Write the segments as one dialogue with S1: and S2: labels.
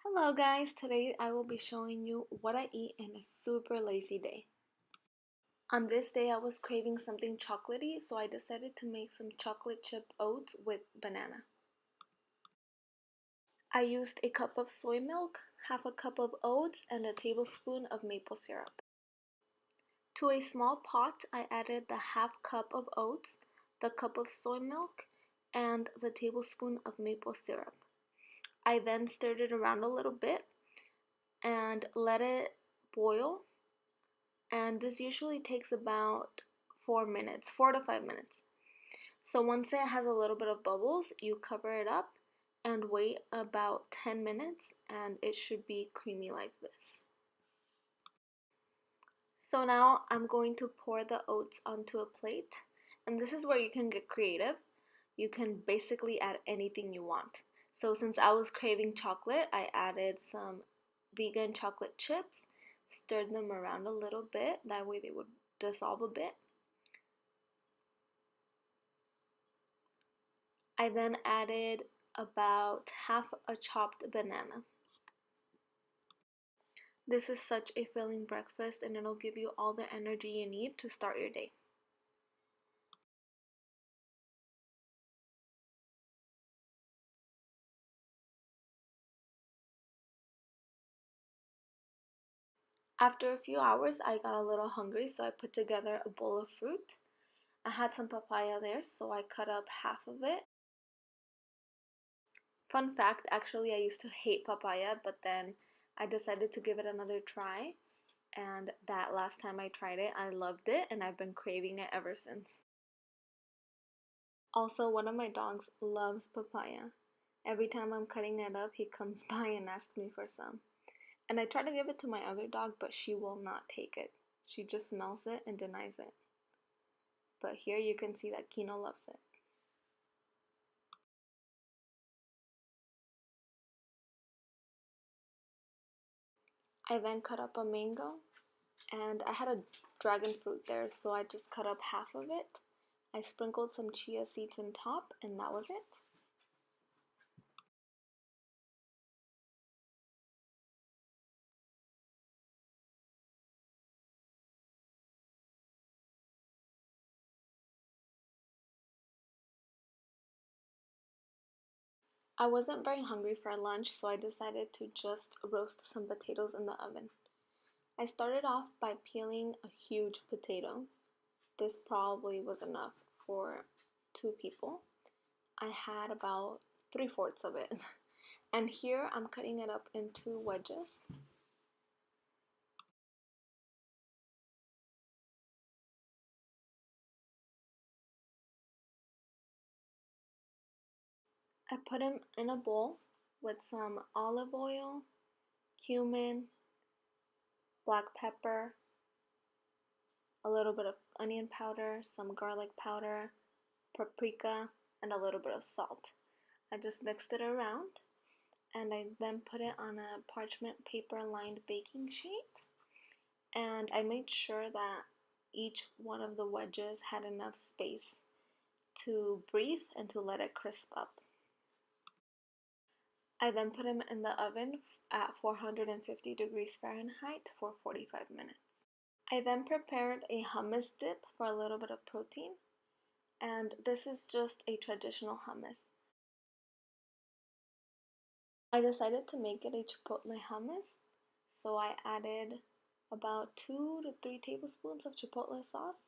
S1: Hello guys, today I will be showing you what I eat in a super lazy day. On this day I was craving something chocolatey, so I decided to make some chocolate chip oats with banana. I used a cup of soy milk, half a cup of oats, and a tablespoon of maple syrup. To a small pot I added the half cup of oats, the cup of soy milk, and the tablespoon of maple syrup. I then stirred it around a little bit and let it boil, and this usually takes about 4 minutes, 4 to 5 minutes. So once it has a little bit of bubbles, you cover it up and wait about 10 minutes and it should be creamy like this. So now I'm going to pour the oats onto a plate, and this is where you can get creative. You can basically add anything you want. So since I was craving chocolate, I added some vegan chocolate chips, stirred them around a little bit, that way they would dissolve a bit. I then added about half a chopped banana. This is such a filling breakfast and it'll give you all the energy you need to start your day. After a few hours, I got a little hungry, so I put together a bowl of fruit. I had some papaya there, so I cut up half of it. Fun fact, actually I used to hate papaya, but then I decided to give it another try, and that last time I tried it, I loved it, and I've been craving it ever since. Also, one of my dogs loves papaya. Every time I'm cutting it up, he comes by and asks me for some. And I try to give it to my other dog, but she will not take it. She just smells it and denies it. But here you can see that Kino loves it. I then cut up a mango, and I had a dragon fruit there, so I just cut up half of it. I sprinkled some chia seeds on top, and that was it. I wasn't very hungry for lunch, so I decided to just roast some potatoes in the oven. I started off by peeling a huge potato. This probably was enough for 2 people. I had about 3/4 of it. And here I'm cutting it up into wedges. I put them in a bowl with some olive oil, cumin, black pepper, a little bit of onion powder, some garlic powder, paprika, and a little bit of salt. I just mixed it around, and I then put it on a parchment paper lined baking sheet, and I made sure that each one of the wedges had enough space to breathe and to let it crisp up. I then put them in the oven at 450 degrees Fahrenheit for 45 minutes. I then prepared a hummus dip for a little bit of protein, and this is just a traditional hummus. I decided to make it a chipotle hummus, so I added about 2 to 3 tablespoons of chipotle sauce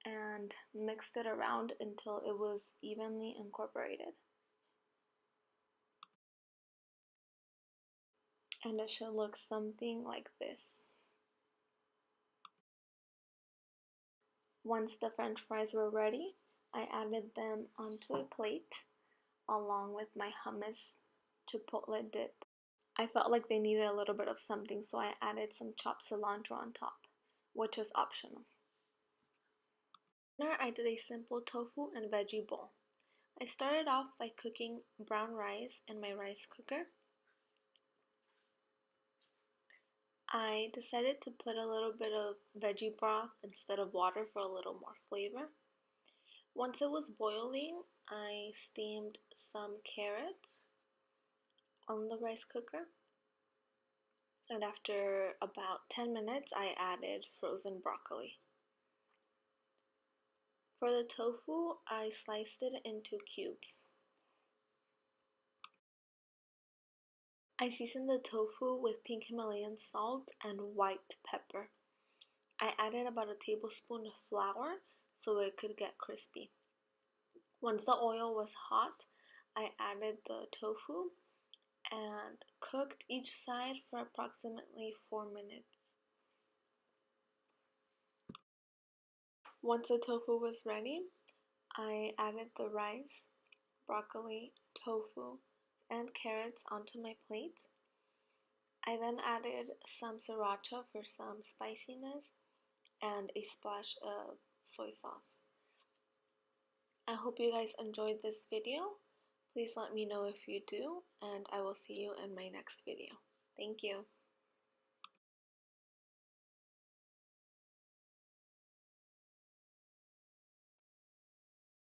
S1: and mixed it around until it was evenly incorporated. And it should look something like this. Once the french fries were ready, I added them onto a plate along with my hummus chipotle dip. I felt like they needed a little bit of something, so I added some chopped cilantro on top, which is optional. For dinner, I did a simple tofu and veggie bowl. I started off by cooking brown rice in my rice cooker. I decided to put a little bit of veggie broth instead of water for a little more flavor. Once it was boiling, I steamed some carrots on the rice cooker. And after about 10 minutes, I added frozen broccoli. For the tofu, I sliced it into cubes. I seasoned the tofu with pink Himalayan salt and white pepper. I added about a tablespoon of flour so it could get crispy. Once the oil was hot, I added the tofu and cooked each side for approximately 4 minutes. Once the tofu was ready, I added the rice, broccoli, tofu, and carrots onto my plate. I then added some sriracha for some spiciness and a splash of soy sauce. I hope you guys enjoyed this video. Please let me know if you do, and I will see you in my next video. Thank you.